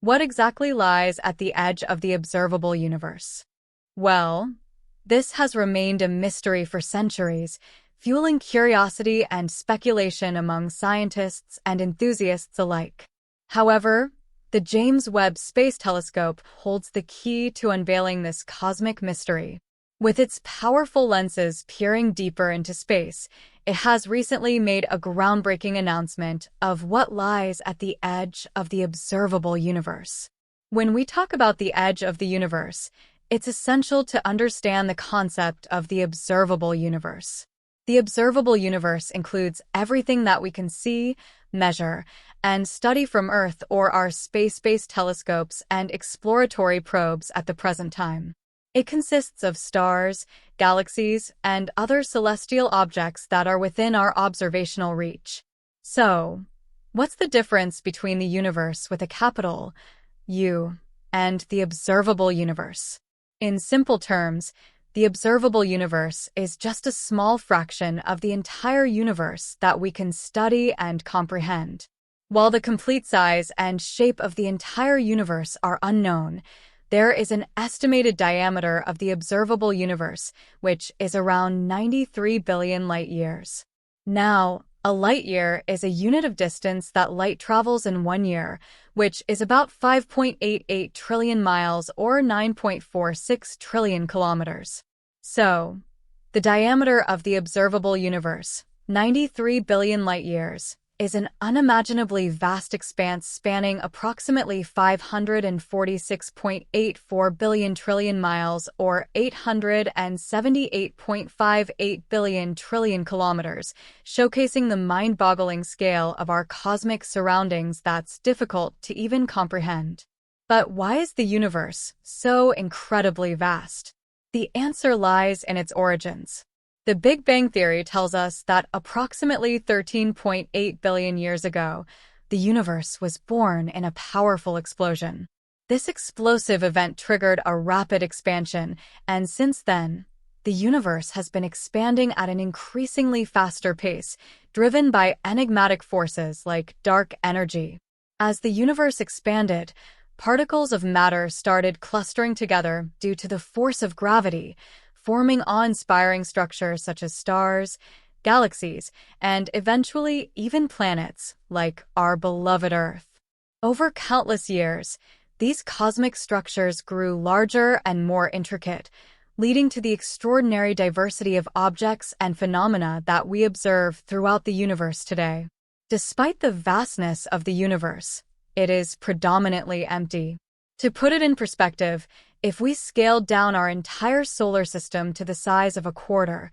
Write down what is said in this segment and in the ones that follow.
What exactly lies at the edge of the observable universe? Well, this has remained a mystery for centuries, fueling curiosity and speculation among scientists and enthusiasts alike. However, the James Webb Space Telescope holds the key to unveiling this cosmic mystery. With its powerful lenses peering deeper into space, it has recently made a groundbreaking announcement of what lies at the edge of the observable universe. When we talk about the edge of the universe, it's essential to understand the concept of the observable universe. The observable universe includes everything that we can see, measure, and study from Earth or our space-based telescopes and exploratory probes at the present time. It consists of stars, galaxies, and other celestial objects that are within our observational reach. So, what's the difference between the universe with a capital U and the observable universe? In simple terms, the observable universe is just a small fraction of the entire universe that we can study and comprehend. While the complete size and shape of the entire universe are unknown, there is an estimated diameter of the observable universe, which is around 93 billion light-years. Now, a light-year is a unit of distance that light travels in 1 year, which is about 5.88 trillion miles or 9.46 trillion kilometers. So, the diameter of the observable universe, 93 billion light-years, is an unimaginably vast expanse spanning approximately 546.84 billion trillion miles or 878.58 billion trillion kilometers, showcasing the mind-boggling scale of our cosmic surroundings that's difficult to even comprehend. But why is the universe so incredibly vast? The answer lies in its origins. The Big Bang Theory tells us that approximately 13.8 billion years ago, the universe was born in a powerful explosion. This explosive event triggered a rapid expansion, and since then, the universe has been expanding at an increasingly faster pace, driven by enigmatic forces like dark energy. As the universe expanded, particles of matter started clustering together due to the force of gravity, forming awe-inspiring structures such as stars, galaxies, and eventually even planets like our beloved Earth. Over countless years, these cosmic structures grew larger and more intricate, leading to the extraordinary diversity of objects and phenomena that we observe throughout the universe today. Despite the vastness of the universe, it is predominantly empty. To put it in perspective, if we scaled down our entire solar system to the size of a quarter,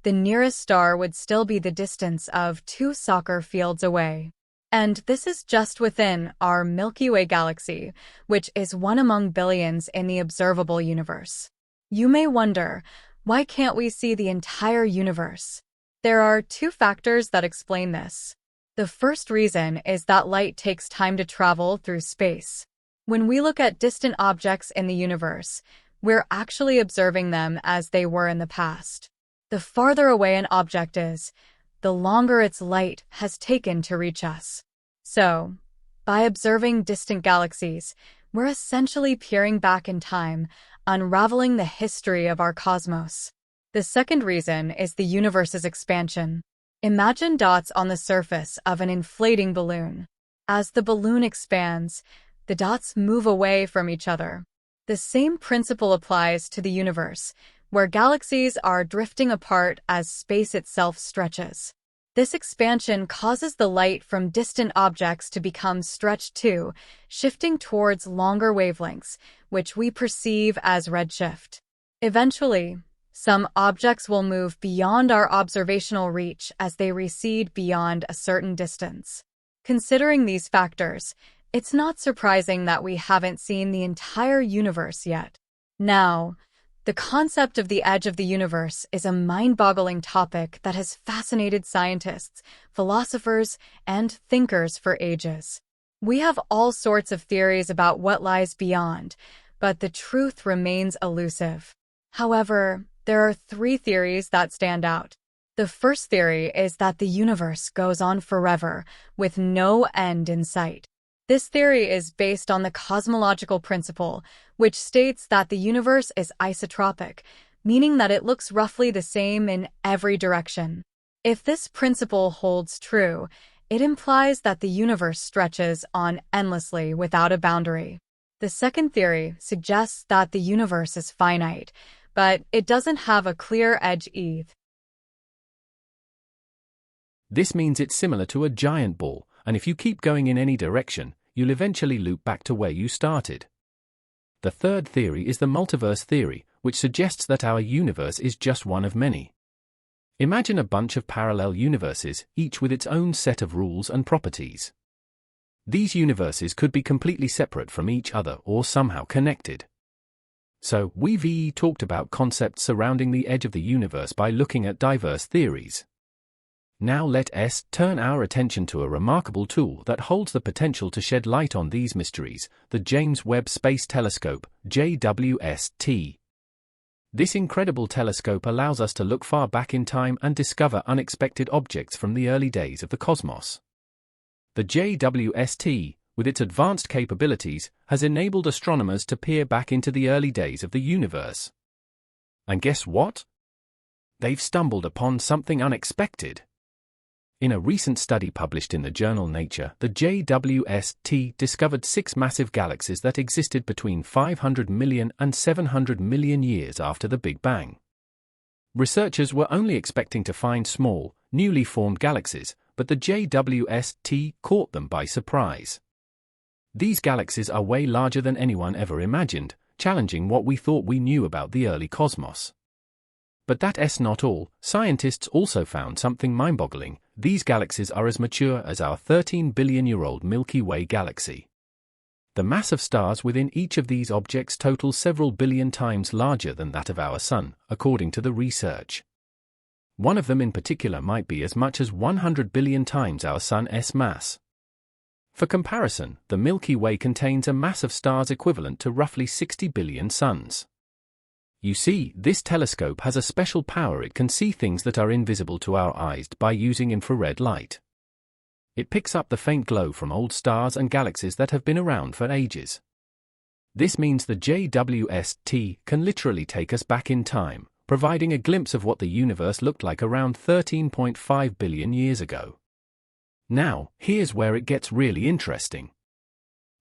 the nearest star would still be the distance of 2 soccer fields away. And this is just within our Milky Way galaxy, which is one among billions in the observable universe. You may wonder, why can't we see the entire universe? There are 2 factors that explain this. The first reason is that light takes time to travel through space. When we look at distant objects in the universe, we're actually observing them as they were in the past. The farther away an object is, the longer its light has taken to reach us. So, by observing distant galaxies, we're essentially peering back in time, unraveling the history of our cosmos. The second reason is the universe's expansion. Imagine dots on the surface of an inflating balloon. As the balloon expands, the dots move away from each other. The same principle applies to the universe, where galaxies are drifting apart as space itself stretches. This expansion causes the light from distant objects to become stretched too, shifting towards longer wavelengths, which we perceive as redshift. Eventually, some objects will move beyond our observational reach as they recede beyond a certain distance. Considering these factors, it's not surprising that we haven't seen the entire universe yet. Now, the concept of the edge of the universe is a mind-boggling topic that has fascinated scientists, philosophers, and thinkers for ages. We have all sorts of theories about what lies beyond, but the truth remains elusive. However, there are 3 theories that stand out. The first theory is that the universe goes on forever, with no end in sight. This theory is based on the cosmological principle, which states that the universe is isotropic, meaning that it looks roughly the same in every direction. If this principle holds true, it implies that the universe stretches on endlessly without a boundary. The second theory suggests that the universe is finite, but it doesn't have a clear edge either. This means it's similar to a giant ball, and if you keep going in any direction, you'll eventually loop back to where you started. The third theory is the multiverse theory, which suggests that our universe is just one of many. Imagine a bunch of parallel universes, each with its own set of rules and properties. These universes could be completely separate from each other or somehow connected. So, we've talked about concepts surrounding the edge of the universe by looking at diverse theories. Now let us turn our attention to a remarkable tool that holds the potential to shed light on these mysteries, the James Webb Space Telescope, JWST. This incredible telescope allows us to look far back in time and discover unexpected objects from the early days of the cosmos. The JWST, with its advanced capabilities, has enabled astronomers to peer back into the early days of the universe. And guess what? They've stumbled upon something unexpected. In a recent study published in the journal Nature, the JWST discovered 6 massive galaxies that existed between 500 million and 700 million years after the Big Bang. Researchers were only expecting to find small, newly formed galaxies, but the JWST caught them by surprise. These galaxies are way larger than anyone ever imagined, challenging what we thought we knew about the early cosmos. But that's not all. Scientists also found something mind-boggling. These galaxies are as mature as our 13-billion-year-old Milky Way galaxy. The mass of stars within each of these objects totals several billion times larger than that of our Sun, according to the research. One of them in particular might be as much as 100 billion times our Sun's mass. For comparison, the Milky Way contains a mass of stars equivalent to roughly 60 billion suns. You see, this telescope has a special power. It can see things that are invisible to our eyes by using infrared light. It picks up the faint glow from old stars and galaxies that have been around for ages. This means the JWST can literally take us back in time, providing a glimpse of what the universe looked like around 13.5 billion years ago. Now, here's where it gets really interesting.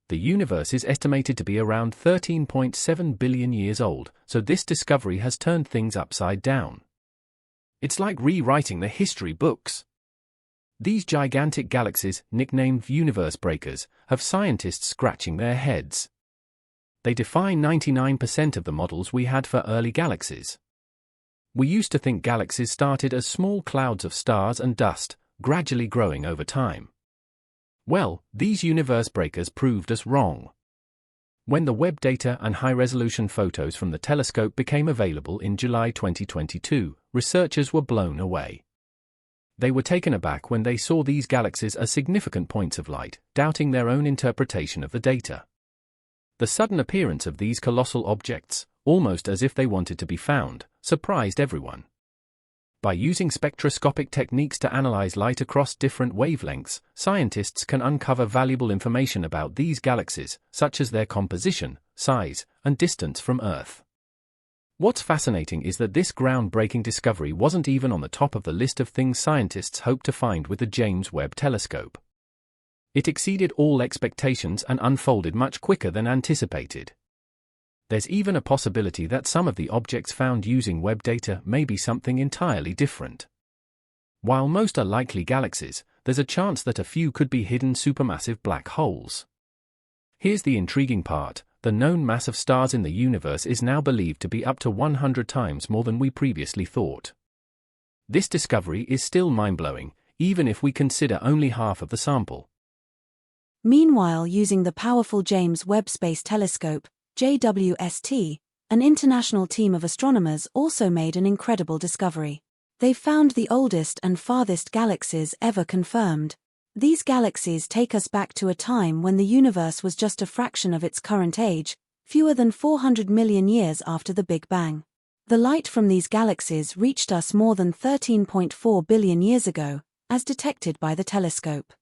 The universe is estimated to be around 13.7 billion years old, so this discovery has turned things upside down. It's like rewriting the history books. These gigantic galaxies, nicknamed universe breakers, have scientists scratching their heads. They defy 99% of the models we had for early galaxies. We used to think galaxies started as small clouds of stars and dust, gradually growing over time. Well, these universe breakers proved us wrong. When the Webb data and high-resolution photos from the telescope became available in July 2022, researchers were blown away. They were taken aback when they saw these galaxies as significant points of light, doubting their own interpretation of the data. The sudden appearance of these colossal objects, almost as if they wanted to be found, surprised everyone. By using spectroscopic techniques to analyze light across different wavelengths, scientists can uncover valuable information about these galaxies, such as their composition, size, and distance from Earth. What's fascinating is that this groundbreaking discovery wasn't even on the top of the list of things scientists hoped to find with the James Webb Telescope. It exceeded all expectations and unfolded much quicker than anticipated. There's even a possibility that some of the objects found using Webb data may be something entirely different. While most are likely galaxies, there's a chance that a few could be hidden supermassive black holes. Here's the intriguing part: the known mass of stars in the universe is now believed to be up to 100 times more than we previously thought. This discovery is still mind-blowing, even if we consider only half of the sample. Meanwhile, using the powerful James Webb Space Telescope, JWST, an international team of astronomers also made an incredible discovery. They found the oldest and farthest galaxies ever confirmed. These galaxies take us back to a time when the universe was just a fraction of its current age, fewer than 400 million years after the Big Bang. The light from these galaxies reached us more than 13.4 billion years ago, as detected by the telescope.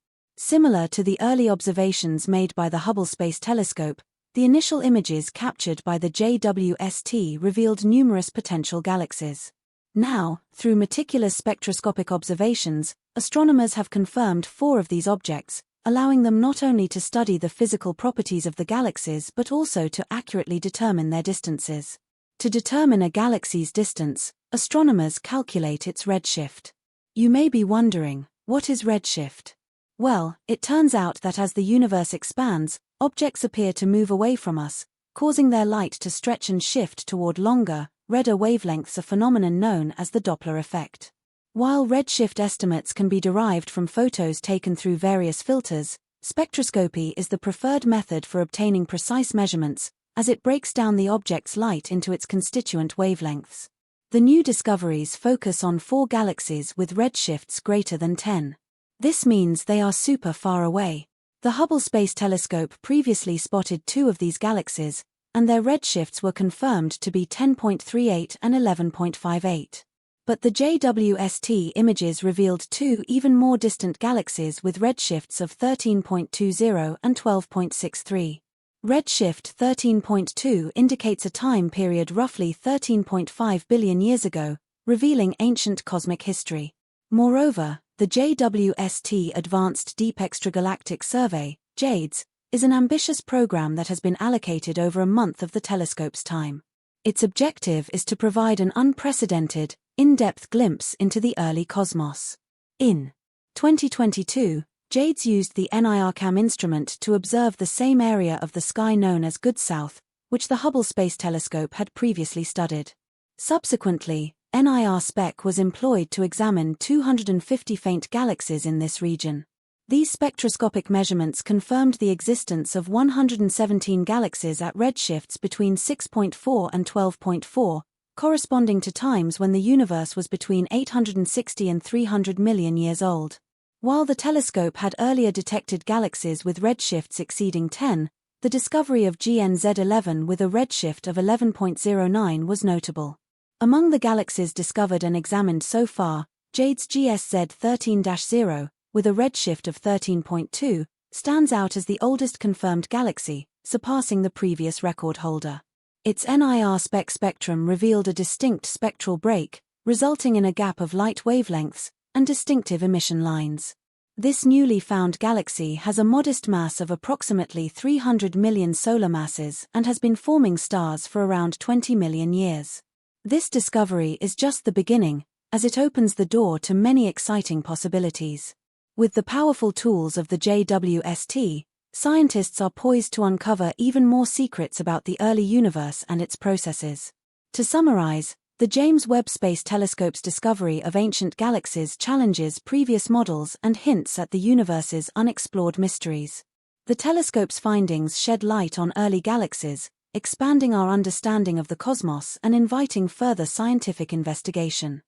Similar to the early observations made by the Hubble Space Telescope, the initial images captured by the JWST revealed numerous potential galaxies. Now, through meticulous spectroscopic observations, astronomers have confirmed 4 of these objects, allowing them not only to study the physical properties of the galaxies but also to accurately determine their distances. To determine a galaxy's distance, astronomers calculate its redshift. You may be wondering, what is redshift? Well, it turns out that as the universe expands, objects appear to move away from us, causing their light to stretch and shift toward longer, redder wavelengths, a phenomenon known as the Doppler effect. While redshift estimates can be derived from photos taken through various filters, spectroscopy is the preferred method for obtaining precise measurements, as it breaks down the object's light into its constituent wavelengths. The new discoveries focus on 4 galaxies with redshifts greater than 10. This means they are super far away. The Hubble Space Telescope previously spotted 2 of these galaxies, and their redshifts were confirmed to be 10.38 and 11.58. But the JWST images revealed 2 even more distant galaxies with redshifts of 13.20 and 12.63. Redshift 13.2 indicates a time period roughly 13.5 billion years ago, revealing ancient cosmic history. Moreover, the JWST Advanced Deep Extragalactic Survey, JADES, is an ambitious program that has been allocated over a month of the telescope's time. Its objective is to provide an unprecedented, in-depth glimpse into the early cosmos. In 2022, JADES used the NIRCam instrument to observe the same area of the sky known as Good South, which the Hubble Space Telescope had previously studied. Subsequently, NIR-SPEC was employed to examine 250 faint galaxies in this region. These spectroscopic measurements confirmed the existence of 117 galaxies at redshifts between 6.4 and 12.4, corresponding to times when the universe was between 860 and 300 million years old. While the telescope had earlier detected galaxies with redshifts exceeding 10, the discovery of GNZ11 with a redshift of 11.09 was notable. Among the galaxies discovered and examined so far, JADES GSZ 13-0, with a redshift of 13.2, stands out as the oldest confirmed galaxy, surpassing the previous record holder. Its NIR-SPEC spectrum revealed a distinct spectral break, resulting in a gap of light wavelengths and distinctive emission lines. This newly found galaxy has a modest mass of approximately 300 million solar masses and has been forming stars for around 20 million years. This discovery is just the beginning, as it opens the door to many exciting possibilities. With the powerful tools of the JWST, scientists are poised to uncover even more secrets about the early universe and its processes. To summarize, the James Webb Space Telescope's discovery of ancient galaxies challenges previous models and hints at the universe's unexplored mysteries. The telescope's findings shed light on early galaxies, expanding our understanding of the cosmos and inviting further scientific investigation.